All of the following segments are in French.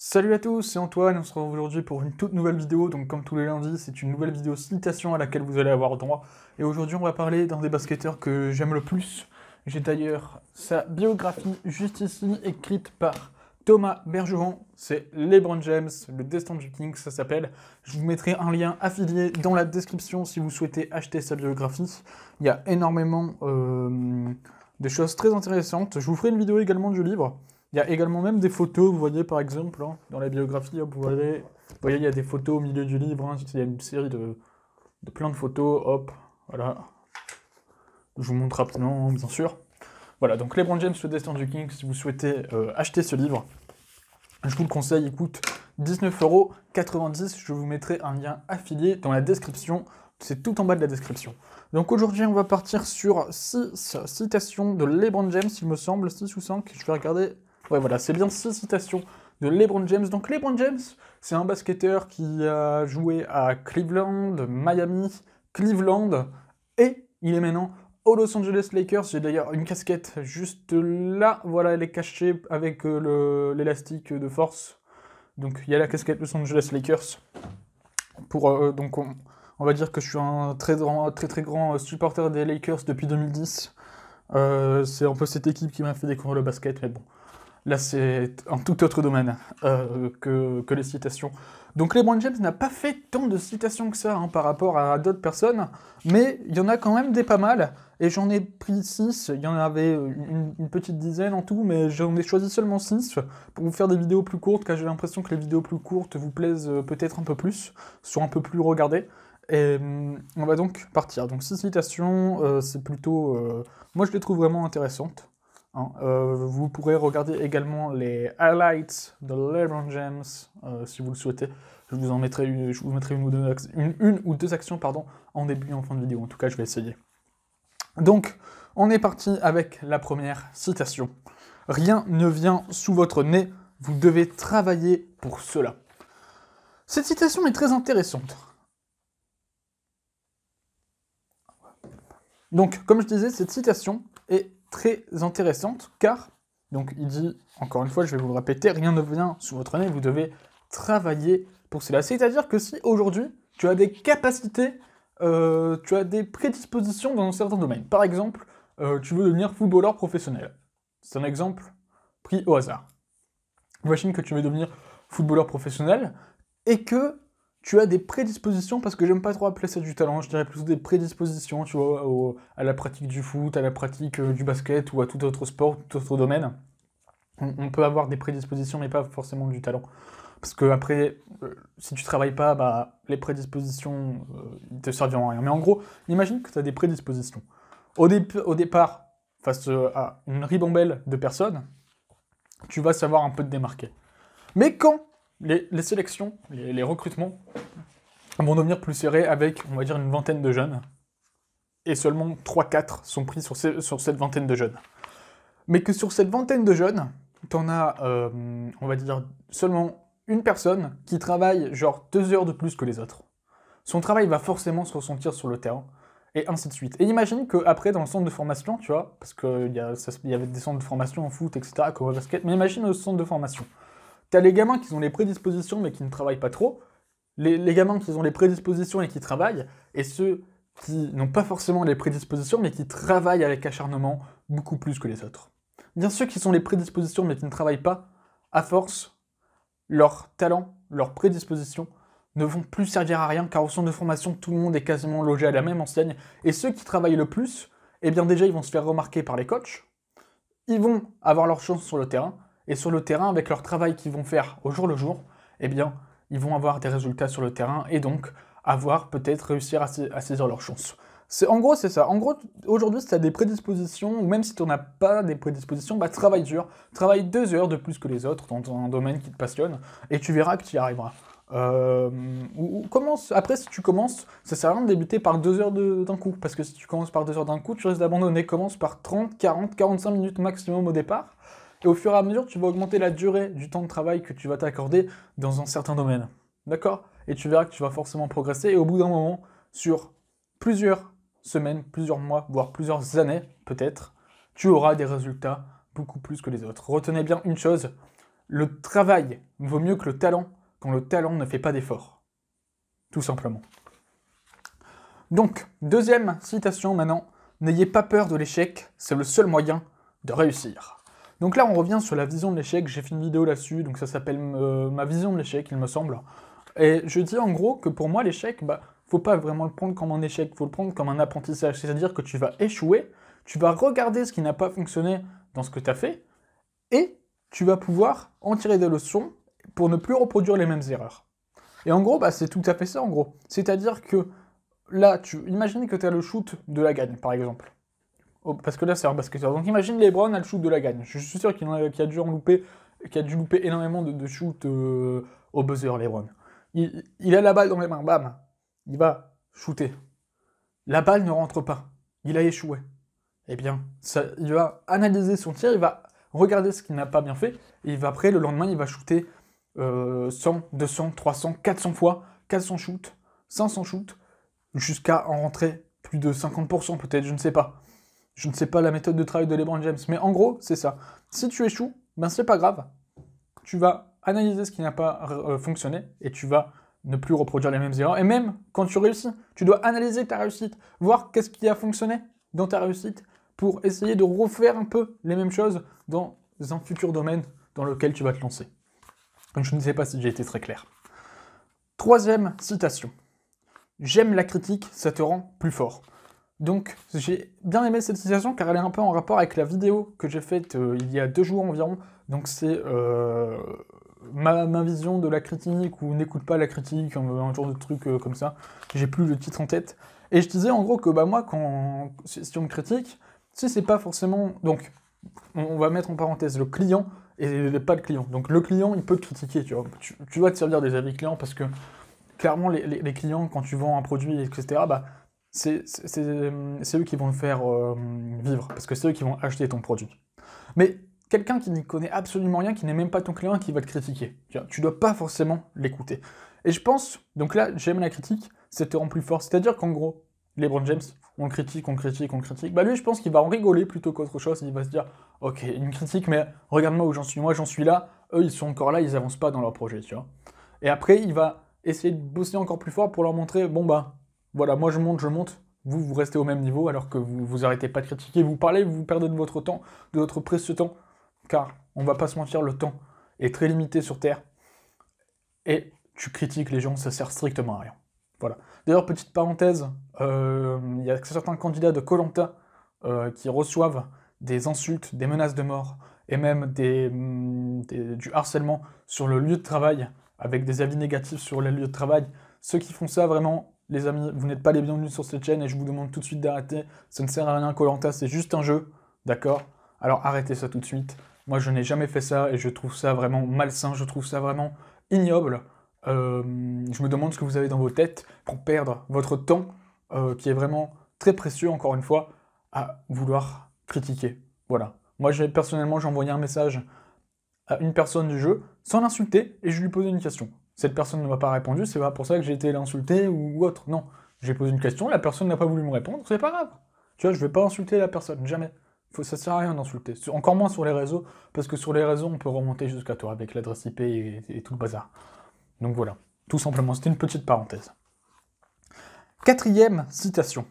Salut à tous, c'est Antoine, on se retrouve aujourd'hui pour une toute nouvelle vidéo, donc comme tous les lundis, c'est une nouvelle vidéo citation à laquelle vous allez avoir droit. Et aujourd'hui on va parler d'un des basketteurs que j'aime le plus. J'ai d'ailleurs sa biographie juste ici, écrite par Thomas Bergeron, c'est LeBron James, le destin du King, ça s'appelle. Je vous mettrai un lien affilié dans la description si vous souhaitez acheter sa biographie. Il y a énormément de choses très intéressantes. Je vous ferai une vidéo également du livre. Il y a également même des photos, vous voyez par exemple, hein, dans la biographie, hop, vous voyez, il y a des photos au milieu du livre, hein, il y a une série de plein de photos, hop, voilà. Je vous montre rapidement, hein, bien sûr. Voilà, donc LeBron James, le destin du King, si vous souhaitez acheter ce livre, je vous le conseille, il coûte 19,90 €, je vous mettrai un lien affilié dans la description, c'est tout en bas de la description. Donc aujourd'hui, on va partir sur 6 citations de LeBron James, il me semble, 6 ou 5, je vais regarder. Ouais, voilà, c'est bien 6 citations de LeBron James. Donc LeBron James, c'est un basketteur qui a joué à Cleveland, Miami, Cleveland, et il est maintenant aux Los Angeles Lakers. J'ai d'ailleurs une casquette juste là, voilà, elle est cachée avec l'élastique de force. Donc il y a la casquette Los Angeles Lakers. Donc on va dire que je suis un très grand supporter des Lakers depuis 2010. C'est un peu cette équipe qui m'a fait découvrir le basket, mais bon. Là, c'est un tout autre domaine que les citations. Donc, LeBron James n'a pas fait tant de citations que ça par rapport à d'autres personnes, mais il y en a quand même des pas mal, et j'en ai pris 6, il y en avait une petite dizaine en tout, mais j'en ai choisi seulement 6 pour vous faire des vidéos plus courtes, car j'ai l'impression que les vidéos plus courtes vous plaisent peut-être un peu plus, sont un peu plus regardées. Et on va donc partir. Donc 6 citations, c'est plutôt... moi, je les trouve vraiment intéressantes. Hein. Vous pourrez regarder également les highlights de LeBron James si vous le souhaitez. Je vous mettrai une ou deux actions pardon, en début et en fin de vidéo. En tout cas, je vais essayer. Donc, on est parti avec la première citation. Rien ne vient sous votre nez, vous devez travailler pour cela. Cette citation est très intéressante. Donc, comme je disais, cette citation est très intéressante, car, donc il dit, encore une fois, je vais vous le répéter, rien ne vient sous votre nez, vous devez travailler pour cela. C'est-à-dire que si aujourd'hui, tu as des capacités, tu as des prédispositions dans un certain domaine, par exemple, tu veux devenir footballeur professionnel. C'est un exemple pris au hasard. Imagine que tu veux devenir footballeur professionnel, et que tu as des prédispositions, parce que j'aime pas trop appeler ça du talent, je dirais plutôt des prédispositions, tu vois, à la pratique du foot, à la pratique du basket, ou à tout autre sport, tout autre domaine. On peut avoir des prédispositions, mais pas forcément du talent. Parce que après, si tu travailles pas, bah, les prédispositions, ils te serviront à rien. Mais en gros, imagine que tu as des prédispositions. Au départ, face à une ribambelle de personnes, tu vas savoir un peu te démarquer. Mais quand les sélections, les recrutements vont devenir plus serrés avec, on va dire, une vingtaine de jeunes, et seulement 3-4 sont pris sur cette vingtaine de jeunes. Mais que sur cette vingtaine de jeunes, t'en as, on va dire, seulement une personne qui travaille genre 2 heures de plus que les autres. Son travail va forcément se ressentir sur le terrain, et ainsi de suite. Et imagine qu'après, dans le centre de formation, tu vois, parce qu'il y avait des centres de formation en foot, etc., comme au basket, mais imagine le centre de formation. T'as les gamins qui ont les prédispositions mais qui ne travaillent pas trop, les gamins qui ont les prédispositions et qui travaillent, et ceux qui n'ont pas forcément les prédispositions mais qui travaillent avec acharnement beaucoup plus que les autres. Bien ceux qui ont les prédispositions mais qui ne travaillent pas, à force, leur talent, leurs prédispositions ne vont plus servir à rien car au centre de formation tout le monde est quasiment logé à la même enseigne, et ceux qui travaillent le plus, eh bien déjà ils vont se faire remarquer par les coachs, ils vont avoir leur chance sur le terrain, et sur le terrain, avec leur travail qu'ils vont faire au jour le jour, eh bien, ils vont avoir des résultats sur le terrain, et donc avoir peut-être réussir à saisir leur chance. En gros, c'est ça. En gros, aujourd'hui, si tu as des prédispositions, ou même si tu n'en as pas des prédispositions, bah travaille dur, travaille 2 heures de plus que les autres dans un domaine qui te passionne, et tu verras que tu y arriveras. Commence. Après, si tu commences, ça sert à rien de débuter par 2 heures d'un coup, parce que si tu commences par 2 heures d'un coup, tu risques d'abandonner. Commence par 30, 40, 45 minutes maximum au départ, et au fur et à mesure, tu vas augmenter la durée du temps de travail que tu vas t'accorder dans un certain domaine. D'accord? Et tu verras que tu vas forcément progresser, et au bout d'un moment, sur plusieurs semaines, plusieurs mois, voire plusieurs années, peut-être, tu auras des résultats beaucoup plus que les autres. Retenez bien une chose, le travail vaut mieux que le talent quand le talent ne fait pas d'effort. Tout simplement. Donc, deuxième citation maintenant, n'ayez pas peur de l'échec, c'est le seul moyen de réussir. Donc là, on revient sur la vision de l'échec, j'ai fait une vidéo là-dessus, donc ça s'appelle ma vision de l'échec, il me semble. Et je dis en gros que pour moi, l'échec, faut pas vraiment le prendre comme un échec, faut le prendre comme un apprentissage, c'est-à-dire que tu vas échouer, tu vas regarder ce qui n'a pas fonctionné dans ce que tu as fait, et tu vas pouvoir en tirer des leçons pour ne plus reproduire les mêmes erreurs. Et en gros, c'est tout à fait ça en gros. C'est-à-dire que là, imagine que tu as le shoot de la gagne, par exemple. Parce que là, c'est un basketteur. Donc imagine LeBron a le shoot de la gagne. Je suis sûr qu'il a dû louper énormément de shoots au buzzer, LeBron. Il a la balle dans les mains, bam. Il va shooter. La balle ne rentre pas. Il a échoué. Eh bien, il va analyser son tir, il va regarder ce qu'il n'a pas bien fait, et le lendemain, il va shooter 100, 200, 300, 400 fois, 400 shoots, 500 shoots, jusqu'à en rentrer plus de 50% peut-être, je ne sais pas. Je ne sais pas la méthode de travail de LeBron James, mais en gros, c'est ça. Si tu échoues, c'est pas grave. Tu vas analyser ce qui n'a pas fonctionné, et tu vas ne plus reproduire les mêmes erreurs. Et même quand tu réussis, tu dois analyser ta réussite, voir qu'est-ce qui a fonctionné dans ta réussite, pour essayer de refaire un peu les mêmes choses dans un futur domaine dans lequel tu vas te lancer. Je ne sais pas si j'ai été très clair. Troisième citation. J'aime la critique, ça te rend plus fort. Donc, j'ai bien aimé cette citation car elle est un peu en rapport avec la vidéo que j'ai faite il y a 2 jours environ. Donc, c'est ma vision de la critique ou n'écoute pas la critique, un genre de truc comme ça. J'ai plus le titre en tête. Et je disais en gros que moi, si on me critique, si c'est pas forcément... Donc, on va mettre en parenthèse le client et pas le client. Donc, le client, il peut te critiquer, tu vois. Tu dois te servir des avis clients parce que, clairement, les clients, quand tu vends un produit, etc., c'est eux qui vont le faire vivre, parce que c'est eux qui vont acheter ton produit. Mais quelqu'un qui n'y connaît absolument rien, qui n'est même pas ton client, qui va te critiquer, tu dois pas forcément l'écouter. Et je pense, donc là, j'aime la critique, ça te rend plus fort. C'est-à-dire qu'en gros, LeBron James, on critique. Lui, je pense qu'il va en rigoler plutôt qu'autre chose. Il va se dire, ok, une critique, mais regarde-moi où j'en suis. Moi, j'en suis là. Eux, ils sont encore là, ils avancent pas dans leur projet, tu vois. Et après, il va essayer de bosser encore plus fort pour leur montrer, voilà, moi je monte, vous restez au même niveau, alors que vous arrêtez pas de critiquer, vous parlez, vous perdez de votre temps, de votre précieux temps, car, on va pas se mentir, le temps est très limité sur Terre, et tu critiques les gens, ça sert strictement à rien. Voilà. D'ailleurs, petite parenthèse, il y a certains candidats de Koh-Lanta qui reçoivent des insultes, des menaces de mort, et même du harcèlement sur le lieu de travail, avec des avis négatifs sur les lieux de travail. Ceux qui font ça, vraiment, les amis, vous n'êtes pas les bienvenus sur cette chaîne, et je vous demande tout de suite d'arrêter, ça ne sert à rien, Koh-Lanta, c'est juste un jeu, d'accord? Alors arrêtez ça tout de suite. Moi, je n'ai jamais fait ça, et je trouve ça vraiment malsain, je trouve ça vraiment ignoble. Je me demande ce que vous avez dans vos têtes pour perdre votre temps, qui est vraiment très précieux, encore une fois, à vouloir critiquer. Voilà. Moi, personnellement, j'ai envoyé un message à une personne du jeu, sans l'insulter, et je lui posais une question. Cette personne ne m'a pas répondu, c'est pas pour ça que j'ai été l'insulter ou autre, non. J'ai posé une question, la personne n'a pas voulu me répondre, c'est pas grave. Tu vois, je vais pas insulter la personne, jamais. Ça sert à rien d'insulter, encore moins sur les réseaux, parce que sur les réseaux, on peut remonter jusqu'à toi avec l'adresse IP et tout le bazar. Donc voilà, tout simplement, c'était une petite parenthèse. Quatrième citation.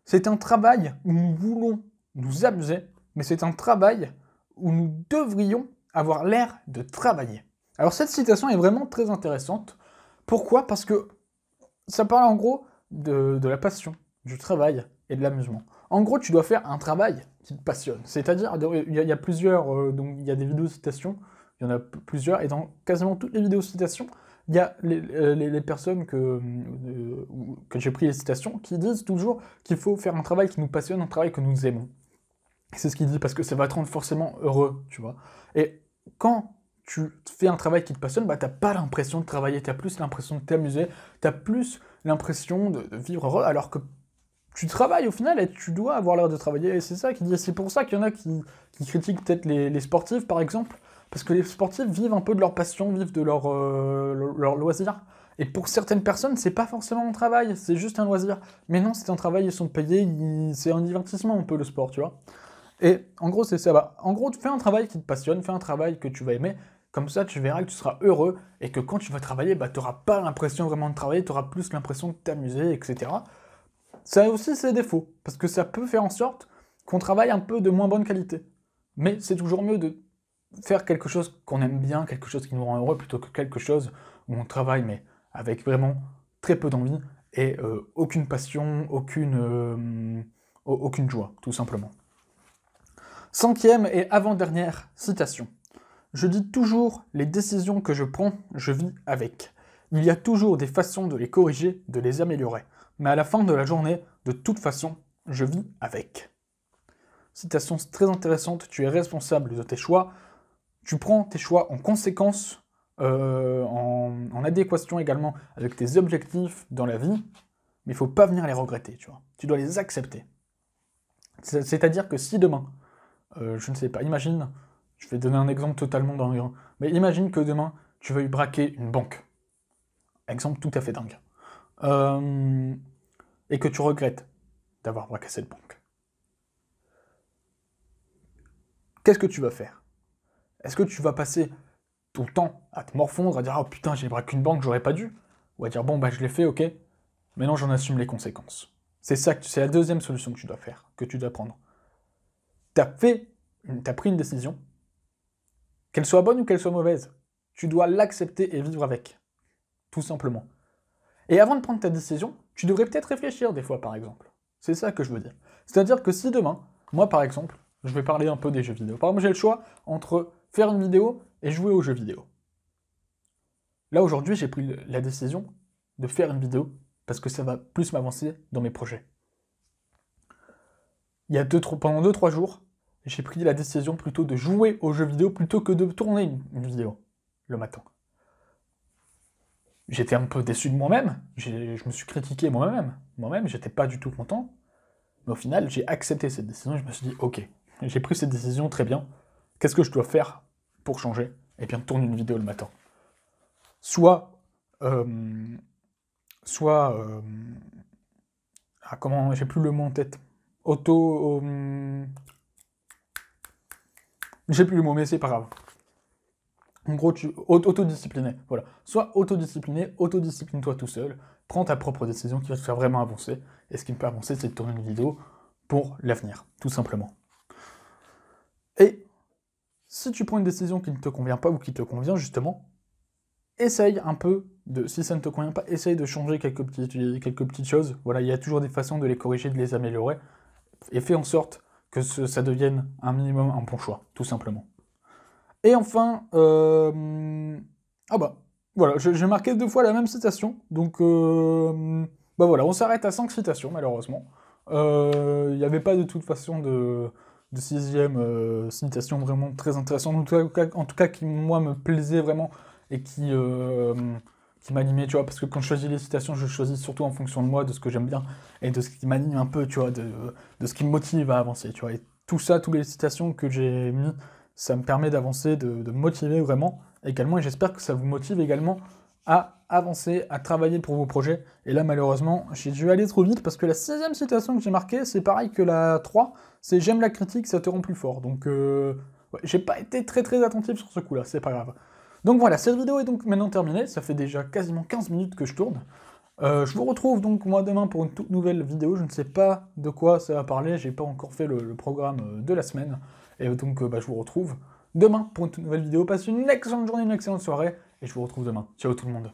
C'est un travail où nous voulons nous amuser, mais c'est un travail où nous devrions avoir l'air de travailler. Alors cette citation est vraiment très intéressante. Pourquoi? Parce que ça parle en gros de la passion, du travail et de l'amusement. En gros, tu dois faire un travail qui te passionne. C'est-à-dire, il y a plusieurs, donc il y a des vidéos citations, il y en a plusieurs, et dans quasiment toutes les vidéos citations, il y a les personnes que j'ai pris les citations qui disent toujours qu'il faut faire un travail qui nous passionne, un travail que nous aimons. C'est ce qu'il dit, parce que ça va te rendre forcément heureux, tu vois. Et quand tu fais un travail qui te passionne, t'as pas l'impression de travailler, t'as plus l'impression de t'amuser, t'as plus l'impression de vivre heureux, alors que tu travailles au final et tu dois avoir l'air de travailler. Et c'est ça qu'il dit. C'est pour ça qu'il y en a qui critiquent peut-être les sportifs, par exemple, parce que les sportifs vivent un peu de leur passion, vivent de leur loisir. Et pour certaines personnes, c'est pas forcément un travail, c'est juste un loisir. Mais non, c'est un travail, ils sont payés, c'est un divertissement un peu le sport, tu vois. Et en gros, c'est ça. En gros, fais un travail qui te passionne, fais un travail que tu vas aimer, Comme ça, tu verras que tu seras heureux et que quand tu vas travailler, bah, tu n'auras pas l'impression vraiment de travailler, tu auras plus l'impression de t'amuser, etc. Ça a aussi ses défauts, parce que ça peut faire en sorte qu'on travaille un peu de moins bonne qualité. Mais c'est toujours mieux de faire quelque chose qu'on aime bien, quelque chose qui nous rend heureux, plutôt que quelque chose où on travaille, mais avec vraiment très peu d'envie et aucune passion, aucune joie, tout simplement. 5e et avant-dernière citation. Je dis toujours, les décisions que je prends, je vis avec. Il y a toujours des façons de les corriger, de les améliorer. Mais à la fin de la journée, de toute façon, je vis avec. Citation très intéressante, tu es responsable de tes choix, tu prends tes choix en conséquence, en adéquation également avec tes objectifs dans la vie, mais il ne faut pas venir les regretter, tu vois. Tu dois les accepter. C'est-à-dire que si demain, je ne sais pas, imagine, je vais donner un exemple totalement dingue, mais imagine que demain, tu veuilles braquer une banque. Exemple tout à fait dingue. Et que tu regrettes d'avoir braqué cette banque. Qu'est-ce que tu vas faire? Est-ce que tu vas passer tout le temps à te morfondre, à dire « Oh putain, j'ai braqué une banque, j'aurais pas dû » ou à dire « Bon, bah je l'ai fait, ok, maintenant j'en assume les conséquences ». C'est la deuxième solution que tu dois faire, que tu dois prendre. T'as pris une décision, qu'elle soit bonne ou qu'elle soit mauvaise, tu dois l'accepter et vivre avec, tout simplement. Et avant de prendre ta décision, tu devrais peut-être réfléchir des fois, par exemple. C'est ça que je veux dire. C'est-à-dire que si demain, moi par exemple, je vais parler un peu des jeux vidéo. Par exemple, j'ai le choix entre faire une vidéo et jouer aux jeux vidéo. Là, aujourd'hui, j'ai pris la décision de faire une vidéo parce que ça va plus m'avancer dans mes projets. Pendant 2-3 jours, j'ai pris la décision plutôt de jouer aux jeux vidéo plutôt que de tourner une vidéo le matin. J'étais un peu déçu de moi-même, je me suis critiqué moi-même, j'étais pas du tout content, mais au final, j'ai accepté cette décision, je me suis dit, ok, j'ai pris cette décision, très bien, qu'est-ce que je dois faire pour changer? Eh bien, tourne une vidéo le matin. Comment, j'ai plus le mot en tête, j'ai plus le mot, mais c'est pas grave. En gros, autodiscipliné, voilà. Soit autodiscipliné, autodiscipline-toi tout seul, prends ta propre décision qui va te faire vraiment avancer, et ce qui me fait avancer, c'est de tourner une vidéo pour l'avenir, tout simplement. Et si tu prends une décision qui ne te convient pas ou qui te convient, justement, essaye un peu si ça ne te convient pas, essaye de changer quelques petites choses. Voilà, il y a toujours des façons de les corriger, de les améliorer, et fais en sorte que ça devienne un minimum un bon choix, tout simplement. Et enfin, ah bah, voilà, j'ai marqué 2 fois la même citation, donc bah voilà, on s'arrête à 5 citations, malheureusement. Il n'y avait pas de toute façon de 6e citation vraiment très intéressante, en tout cas qui, moi, me plaisait vraiment, et qui m'animait, tu vois, parce que quand je choisis les citations, je choisis surtout en fonction de moi, de ce que j'aime bien, et de ce qui m'anime un peu, tu vois, de ce qui me motive à avancer, tu vois, et tout ça, toutes les citations que j'ai mis, ça me permet d'avancer, de me motiver vraiment également, et j'espère que ça vous motive également à avancer, à travailler pour vos projets. Et là, malheureusement, j'ai dû aller trop vite, parce que la 6e citation que j'ai marquée, c'est pareil que la 3, c'est « J'aime la critique, ça te rend plus fort ». Donc, ouais, j'ai pas été très attentif sur ce coup-là, c'est pas grave. Donc voilà, cette vidéo est donc maintenant terminée, ça fait déjà quasiment 15 minutes que je tourne. Je vous retrouve donc moi demain pour une toute nouvelle vidéo, je ne sais pas de quoi ça va parler, j'ai pas encore fait le programme de la semaine, et donc bah, je vous retrouve demain pour une toute nouvelle vidéo. Passez une excellente journée, une excellente soirée, et je vous retrouve demain. Ciao tout le monde.